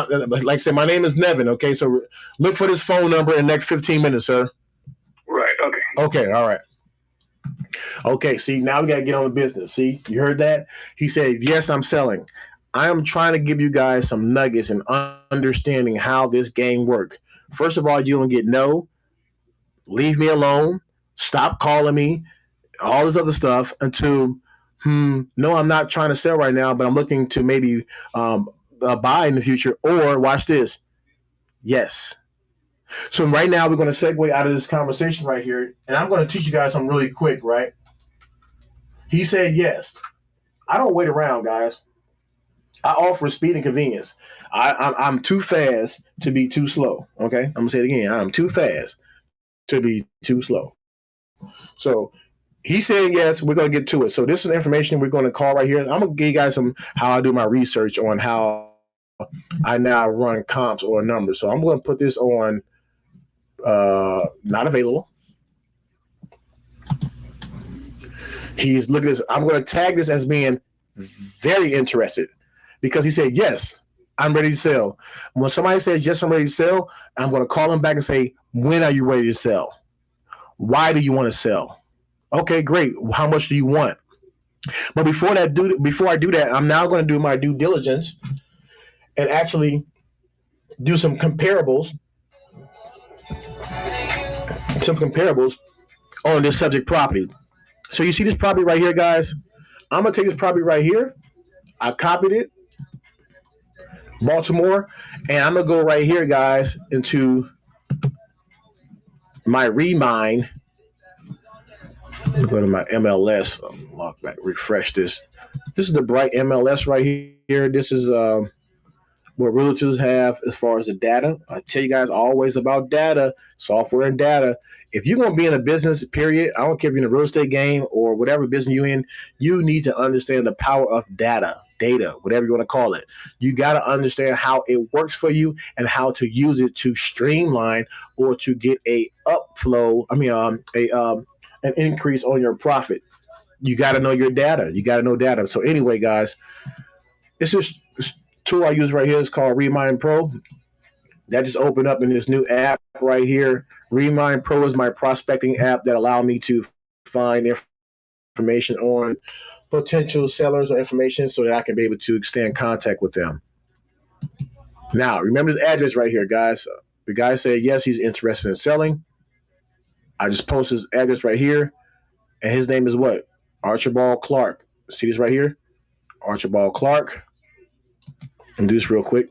like I said, my name is Nevin, okay? So look for this phone number in the next 15 minutes, sir. Right, okay. Okay, all right. Okay, see, now we got to get on the business. See, you heard that? He said, yes, I'm selling. I am trying to give you guys some nuggets and understanding how this game works. First of all, you don't get no, leave me alone. Stop calling me, all this other stuff until, no, I'm not trying to sell right now, but I'm looking to maybe buy in the future. Or watch this. Yes. So right now we're going to segue out of this conversation right here, and I'm going to teach you guys something really quick, right? He said yes. I don't wait around, guys. I offer speed and convenience. I'm too fast to be too slow, okay? I'm going to say it again. I'm too fast to be too slow. So he said yes, we're going to get to it. So this is information we're going to call right here. I'm going to give you guys how I do my research on how I now run comps or numbers. So I'm going to put this on not available. He's looking at this. I'm going to tag this as being very interested because he said, yes, I'm ready to sell. When somebody says, yes, I'm ready to sell, I'm going to call him back and say, when are you ready to sell? Why do you want to sell? Okay, great. How much do you want? But before I do that, I'm now going to do my due diligence and actually do some comparables on this subject property. So you see this property right here, guys? I'm going to take this property right here. I copied it, Baltimore, and I'm going to go right here, guys, into my Remind. Go to my MLS. Lock back, refresh this. This is the bright MLS right here. This is what realtors have as far as the data. I tell you guys always about data, software and data. If you're going to be in a business, period, I don't care if you're in a real estate game or whatever business you're in, you need to understand the power of data, whatever you want to call it. You got to understand how it works for you and how to use it to streamline or to get a upflow. An increase on your profit. You got to know your data. You got to know data. So anyway, guys, it's just tool I use right here is called Remind Pro. That just opened up in this new app right here. Remind Pro is my prospecting app that allow me to find information on potential sellers or information so that I can be able to stay in contact with them. Now, remember this address right here, guys. The guy said, yes, he's interested in selling. I just posted his address right here, and his name is what? Archibald Clark. See this right here? Archibald Clark. And do this real quick.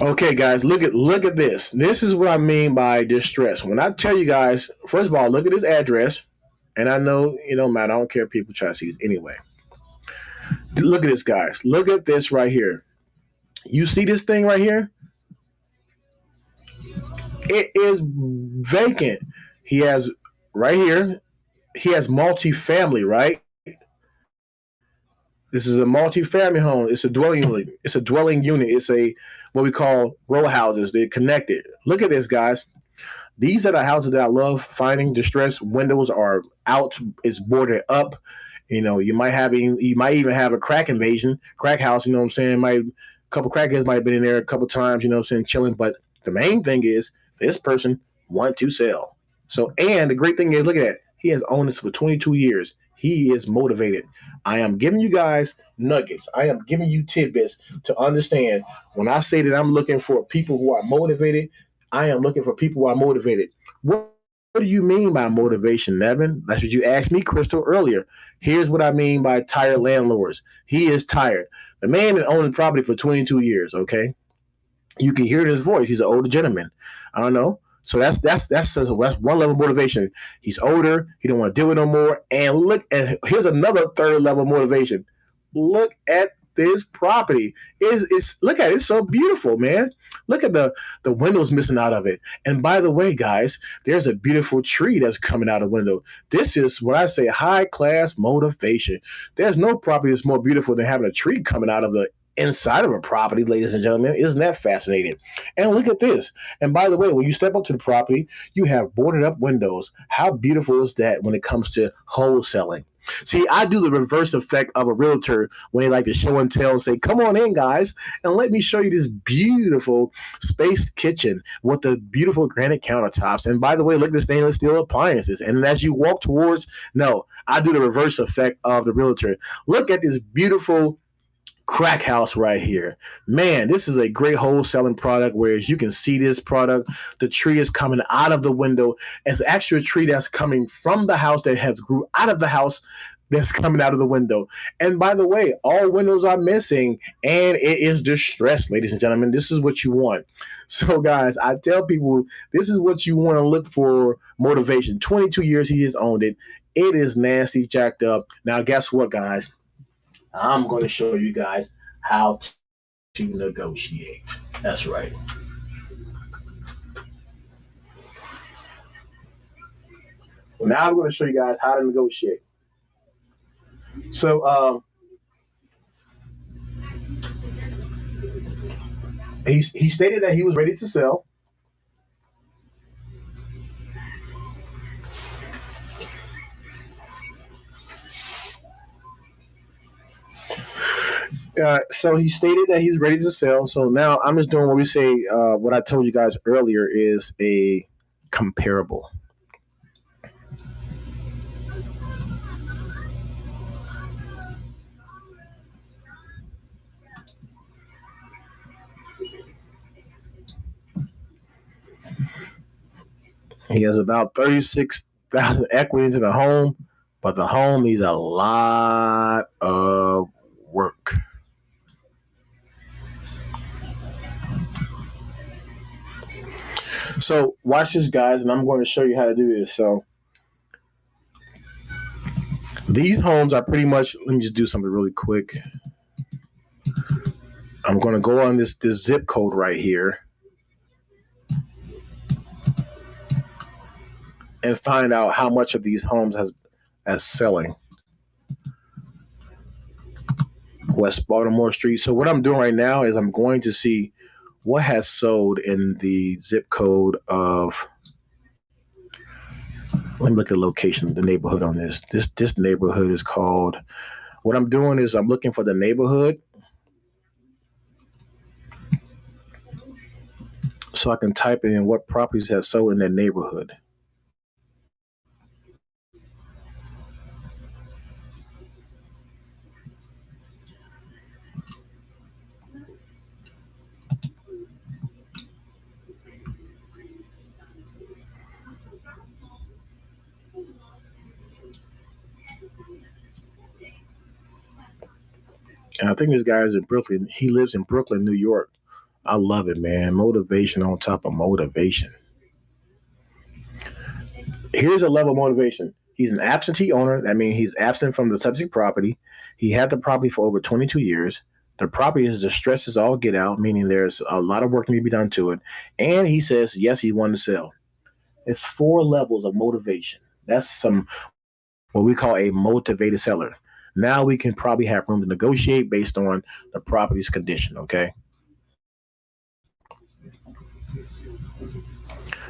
Okay, guys, look at this. This is what I mean by distress. When I tell you guys, first of all, look at his address. And I know it don't matter. I don't care if people try to see it anyway. Look at this, guys. Look at this right here. You see this thing right here? It is vacant. He has right here. He has multifamily, right? This is a multifamily home. It's a dwelling unit. It's a dwelling unit. It's a what we call row houses. They're connected. Look at this, guys. These are the houses that I love finding. Distressed windows are out. It's boarded up. You might even have a crack invasion, crack house. You know what I'm saying? A couple crackheads might have been in there a couple times. You know what I'm saying? Chilling. But the main thing is this person want to sell. So, and the great thing is, look at that. He has owned this for 22 years. He is motivated. I am giving you guys nuggets. I am giving you tidbits to understand. When I say that I'm looking for people who are motivated, I am looking for people who are motivated. What do you mean by motivation, Nevin? That's what you asked me, Crystal, earlier. Here's what I mean by tired landlords. He is tired. The man been owning property for 22 years, okay? You can hear it in his voice. He's an older gentleman. I don't know. So that's one level of motivation. He's older. He don't want to deal with no more. And here's another third level of motivation. Look at this property. Look at it. It's so beautiful, man. Look at the windows missing out of it. And by the way, guys, there's a beautiful tree that's coming out of the window. This is what I say high class motivation. There's no property that's more beautiful than having a tree coming out of the inside of a property, ladies and gentlemen. Isn't that fascinating? And look at this. And by the way, when you step up to the property, you have boarded up windows. How beautiful is that when it comes to wholesaling? See, I do the reverse effect of a realtor when they like to show and tell and say, come on in, guys, and let me show you this beautiful space kitchen with the beautiful granite countertops. And by the way, look at the stainless steel appliances. And as you walk towards, I do the reverse effect of the realtor. Look at this beautiful crack house right here. Man, this is a great wholesaling product, whereas you can see this product. The tree is coming out of the window. It's actually a tree that's coming from the house that has grew out of the house that's coming out of the window. And by the way, all windows are missing and it is distressed, ladies and gentlemen. This is what you want. So guys, I tell people this is what you want to look for motivation. 22 years he has owned it. It is nasty, jacked up. Now, guess what, guys? I'm going to show you guys how to negotiate. That's right. Well, now I'm going to show you guys how to negotiate. So he stated that he was ready to sell. So he stated that he's ready to sell. So now I'm just doing what we say, what I told you guys earlier is a comparable. He has about 36,000 equity into the home, but the home needs a lot of work. So watch this, guys, and I'm going to show you how to do this. So these homes are pretty much, let me just do something really quick. I'm going to go on this zip code right here and find out how much of these homes as selling. West Baltimore Street. So what I'm doing right now is I'm going to see what has sold in the zip code of Let me look at the location, the neighborhood on this. This neighborhood is called. What I'm doing is I'm looking for the neighborhood so I can type in what properties have sold in that neighborhood. And I think this guy is in Brooklyn. He lives in Brooklyn, New York. I love it, man. Motivation on top of motivation. Here's a level of motivation. He's an absentee owner. That means he's absent from the subject property. He had the property for over 22 years. The property is distressed as all get out, meaning there's a lot of work need to be done to it. And he says, yes, he wanted to sell. It's 4 levels of motivation. That's some what we call a motivated seller. Now we can probably have room to negotiate based on the property's condition. Okay.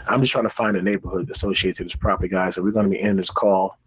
I'm just trying to find a neighborhood associated to this property, guys. So we're going to be ending this call.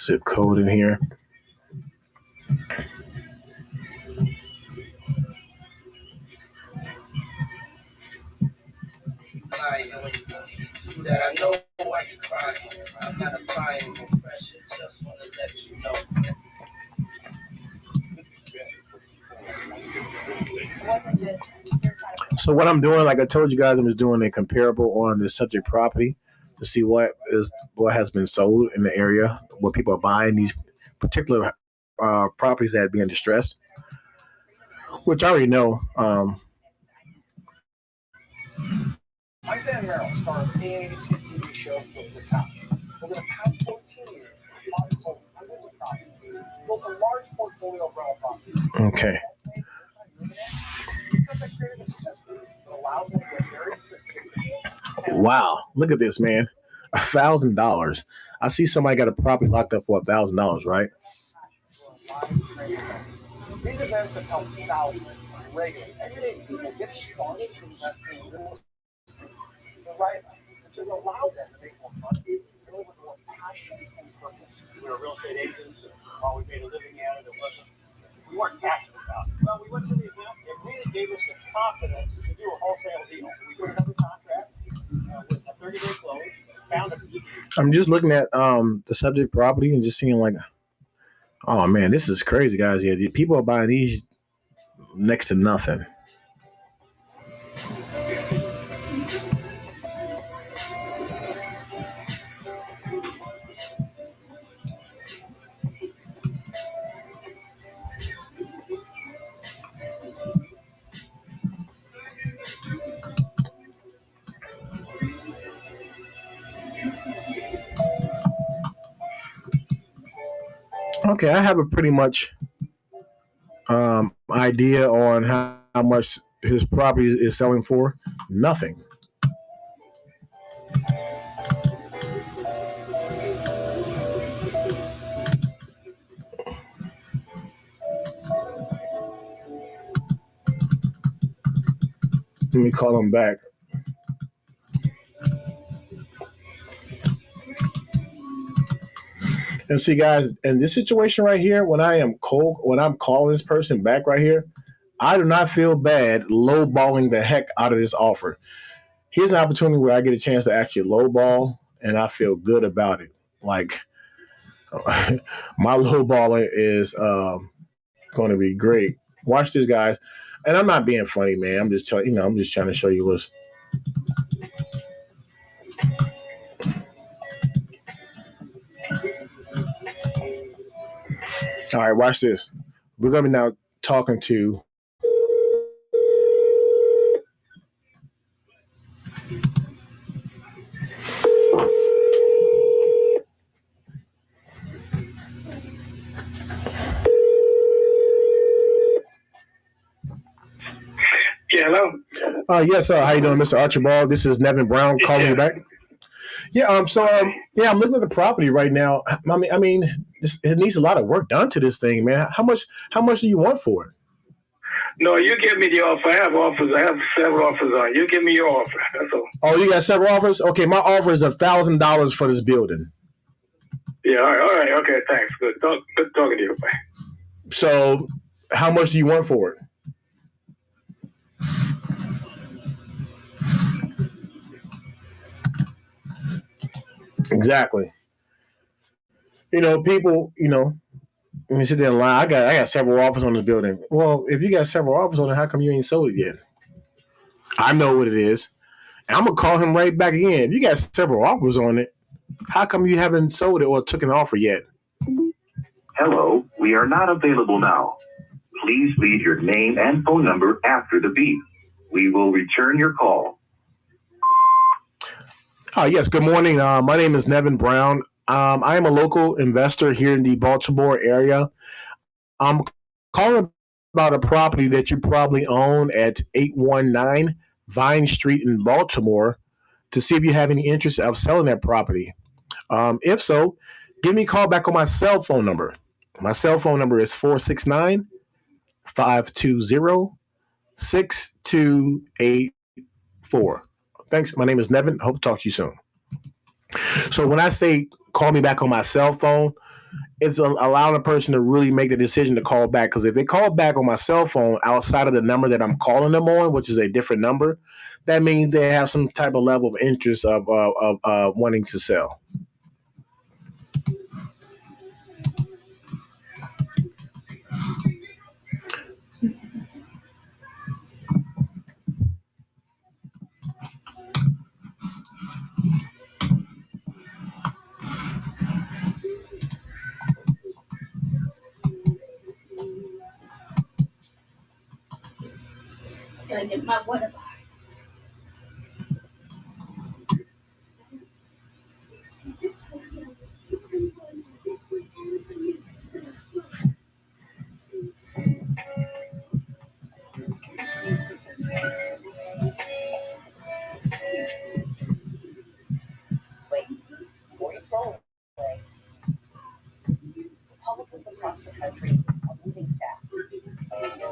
Zip code in here. That I know why you crying. I'm not applying no pressure, just wanna let you know. So what I'm doing, like I told you guys, I'm just doing a comparable on this subject property to see what has been sold in the area, what people are buying these particular properties that are being distressed, which I already know. My Dan Merrill, star of the ABC TV show Built This House. Over the past 14 years, he bought and sold hundreds of properties, built a large portfolio of rental properties. Okay. Because I created a system that allows me to get very quick. Wow, look at this, man. $1,000. I see somebody got a property locked up for $1,000, right? These events have helped thousands of regular, everyday people get started investing in real estate the right way, which has allowed them to make more money and live with more passion and purpose. We were real estate agents, and while we made a living at it, we weren't passionate about it. Well, we went to the event. It really gave us the confidence to do a wholesale deal. We put another contract with a 30-day close. Found a. I'm just looking at the subject property and just seeing like, oh man, this is crazy, guys. Yeah, people are buying these next to nothing. Okay, I have a pretty much idea on how much his property is selling for. Nothing. Let me call him back. And see, guys, in this situation right here, when I'm calling this person back right here, I do not feel bad lowballing the heck out of this offer. Here's an opportunity where I get a chance to actually lowball, and I feel good about it. Like my lowballing is going to be great. Watch this, guys. And I'm not being funny, man. I'm just telling I'm just trying to show you what's. All right, watch this. We're going to be now talking to Yes, how you doing, Mr. Archibald? This is Nevin Brown calling you Yeah. back. Yeah, I'm looking at the property right now. It needs a lot of work done to this thing, man. How much do you want for it? No, you give me the offer. I have offers. I have several offers on. You give me your offer. That's all. Oh, you got several offers? Okay, my offer is $1,000 for this building. Yeah, all right. Okay, thanks. Good talking to you. Bye. So, how much do you want for it? Exactly. People, when you sit there and lie, I got several offers on this building. Well, if you got several offers on it, how come you ain't sold it yet? I know what it is. And I'm gonna call him right back again. If you got several offers on it, how come you haven't sold it or took an offer yet? Hello, we are not available now. Please leave your name and phone number after the beep. We will return your call. Yes, good morning. My name is Nevin Brown. I am a local investor here in the Baltimore area. I'm calling about a property that you probably own at 819 Vine Street in Baltimore to see if you have any interest of selling that property. If so, give me a call back on my cell phone number. My cell phone number is 469 520 6284. Thanks. My name is Nevin. Hope to talk to you soon. So when I say call me back on my cell phone, it's allowing a person to really make the decision to call back. Because if they call back on my cell phone outside of the number that I'm calling them on, which is a different number, that means they have some type of level of interest of wanting to sell. Gotta get my water. Wait, before you scroll away, Republicans across the country are moving fast.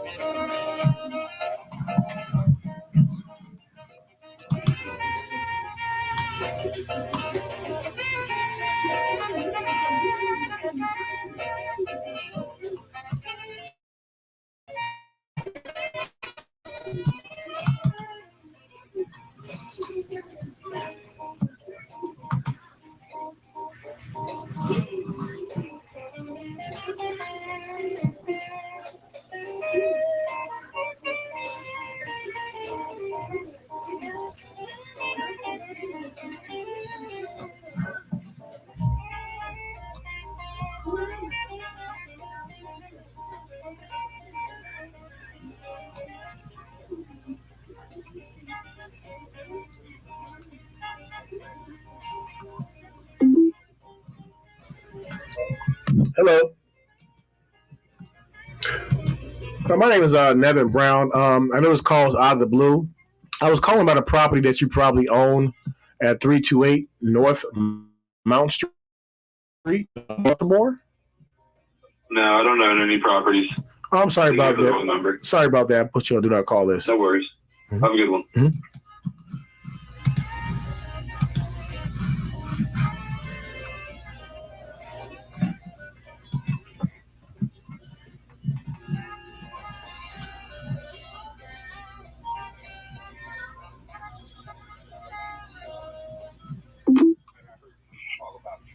Hello. My name is Nevin Brown. I know this call is out of the blue. I was calling about a property that you probably own at 328 North Mount Street, Baltimore. No, I don't own any properties. Oh, I'm sorry about The wrong that. number. Sorry about that. I put you on do not call list. No worries. Mhm. Have a good one. Mhm.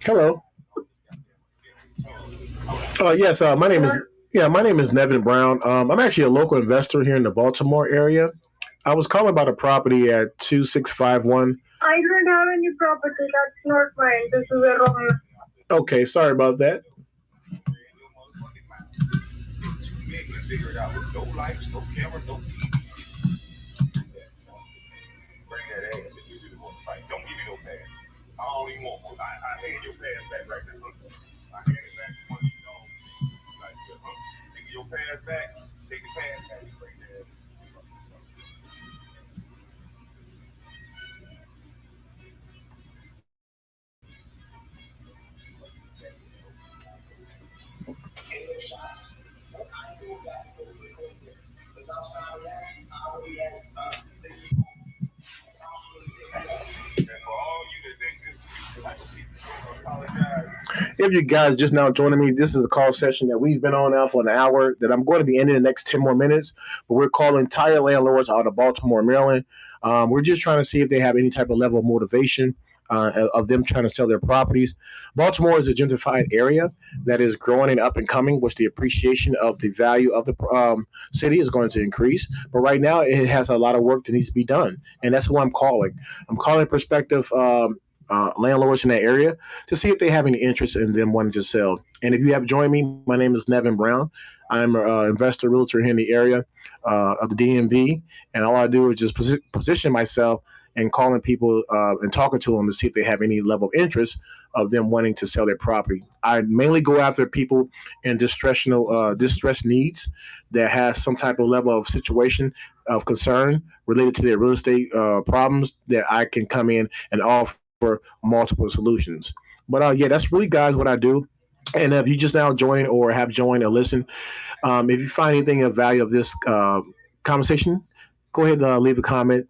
Hello. Yes. My name is Nevin Brown. I'm actually a local investor here in the Baltimore area. I was calling about a property at 2651. I don't have any property. That's not mine. This is a wrong. Okay, sorry about that. Figure it out with no lights, no camera, no TV. Bring that ass if you really want to fight. Don't give me no pass. I don't even want one. I hand your pass back right now. I hand it back to one of these dogs. Like, nigga, your pass back. Take the pass back. You bring that ass. If you guys just now joining me, this is a call session that we've been on now for an hour that I'm going to be ending in the next 10 more minutes. But we're calling tired landlords out of Baltimore, Maryland. We're just trying to see if they have any type of level of motivation of them trying to sell their properties. Baltimore is a gentrified area that is growing and up and coming, which the appreciation of the value of the city is going to increase. But right now, it has a lot of work that needs to be done. And that's who I'm calling. I'm calling prospective landlords in that area to see if they have any interest in them wanting to sell. And if you have joined me, my name is Nevin Brown. I'm an investor realtor here in the area of the DMV, and all I do is just position myself and calling people and talking to them to see if they have any level of interest of them wanting to sell their property. I mainly go after people in distress needs that has some type of level of situation of concern related to their real estate problems that I can come in and offer multiple solutions. But yeah, that's really, guys, what I do. And if you just now joined or have joined or listened, if you find anything of value of this conversation, go ahead and leave a comment,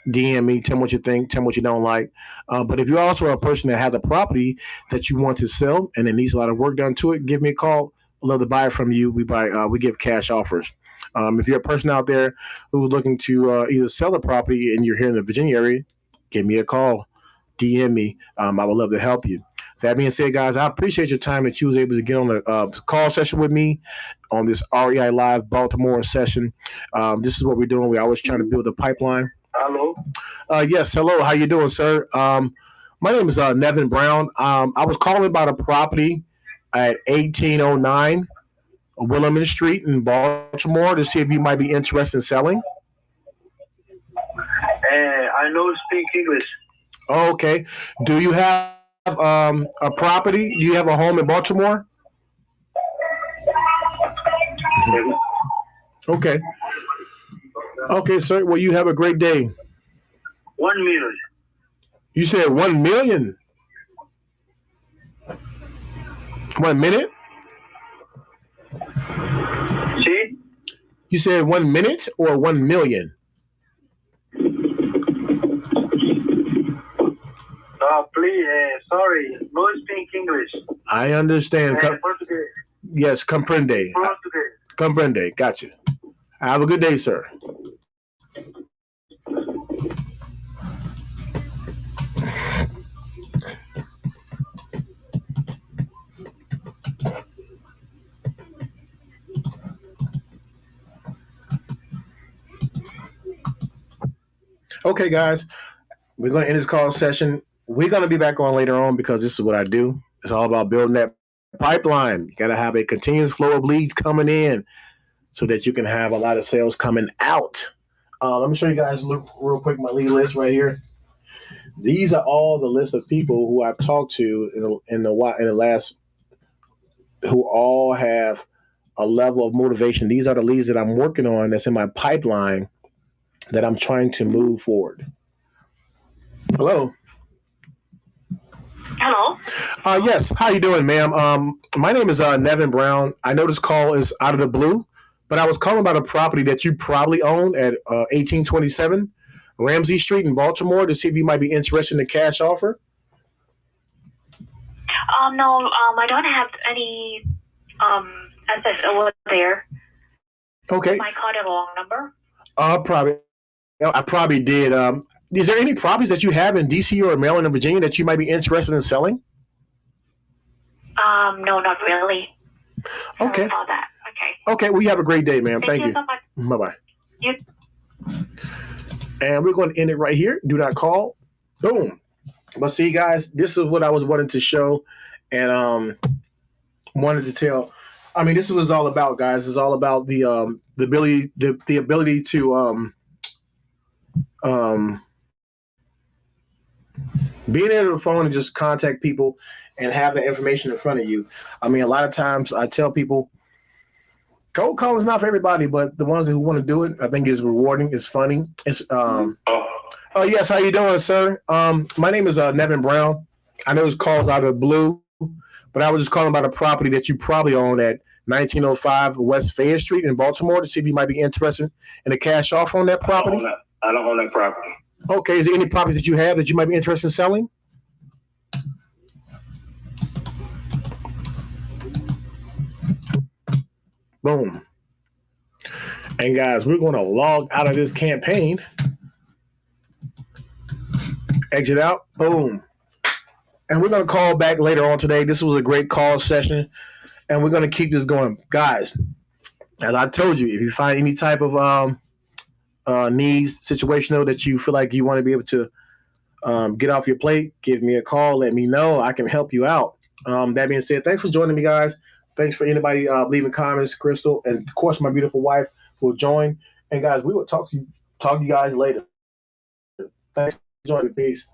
DM me, tell me what you think, tell me what you don't like. But if you're also a person that has a property that you want to sell and it needs a lot of work done to it, give me a call. I'd love to buy it from you. We give cash offers. If you're a person out there who's looking to either sell a property and you're here in the Virginia area, give me a call. DM me. I would love to help you. That being said, guys, I appreciate your time that you was able to get on the call session with me on this REI Live Baltimore session. This is what we're doing. We're always trying to build a pipeline. Hello. Yes, hello. How you doing, sir? My name is Nevin Brown. I was calling about a property at 1809 Willamette Street in Baltimore to see if you might be interested in selling. I know speak English. Oh, okay. Do you have a property? Do you have a home in Baltimore? Okay. Okay, sir. Well, you have a great day. 1 million. You said 1 million? 1 minute? See? You said 1 minute or 1 million? Please, sorry, no speak English. I understand. Portuguese. Yes, comprende. Portuguese. Comprende. Gotcha. Have a good day, sir. Okay, guys, we're going to end this call session. We're going to be back on later on because this is what I do. It's all about building that pipeline. You got to have a continuous flow of leads coming in so that you can have a lot of sales coming out. Let me show you guys real quick my lead list right here. These are all the list of people who I've talked to in the last, who all have a level of motivation. These are the leads that I'm working on that's in my pipeline that I'm trying to move forward. Hello. Hello. Yes. How you doing, ma'am? My name is Nevin Brown. I know this call is out of the blue, but I was calling about a property that you probably own at 1827 Ramsey Street in Baltimore to see if you might be interested in a cash offer. No, I don't have any assets over there. Okay. I called the wrong number. I probably did. Is there any properties that you have in DC or Maryland or Virginia that you might be interested in selling? No, not really. Okay. Sorry about that. Okay. Okay. Well, you have a great day, ma'am. Thank you. So much. Bye-bye. You. And we're going to end it right here. Do not call. Boom. But see, guys, this is what I was wanting to show and wanted to tell. I mean, this is what it's all about, guys. It's all about the ability to being able to phone and just contact people and have the information in front of you. I mean, a lot of times I tell people, cold calling is not for everybody, but the ones who want to do it, I think is rewarding. It's funny. It's yes. How you doing, sir? My name is Nevin Brown. I know it's called out of the blue, but I was just calling about a property that you probably own at 1905 West Fayette Street in Baltimore to see if you might be interested in a cash offer on that property. I don't own that property. Okay. Is there any properties that you have that you might be interested in selling? Boom. And guys, we're going to log out of this campaign. Exit out. Boom. And we're going to call back later on today. This was a great call session. And we're going to keep this going. Guys, as I told you, if you find any type of needs, situational that you feel like you want to be able to get off your plate, give me a call. Let me know. I can help you out. That being said, thanks for joining me, guys. Thanks for anybody leaving comments, Crystal, and of course my beautiful wife will join. And guys, we will talk to you guys later. Thanks for joining me. Peace.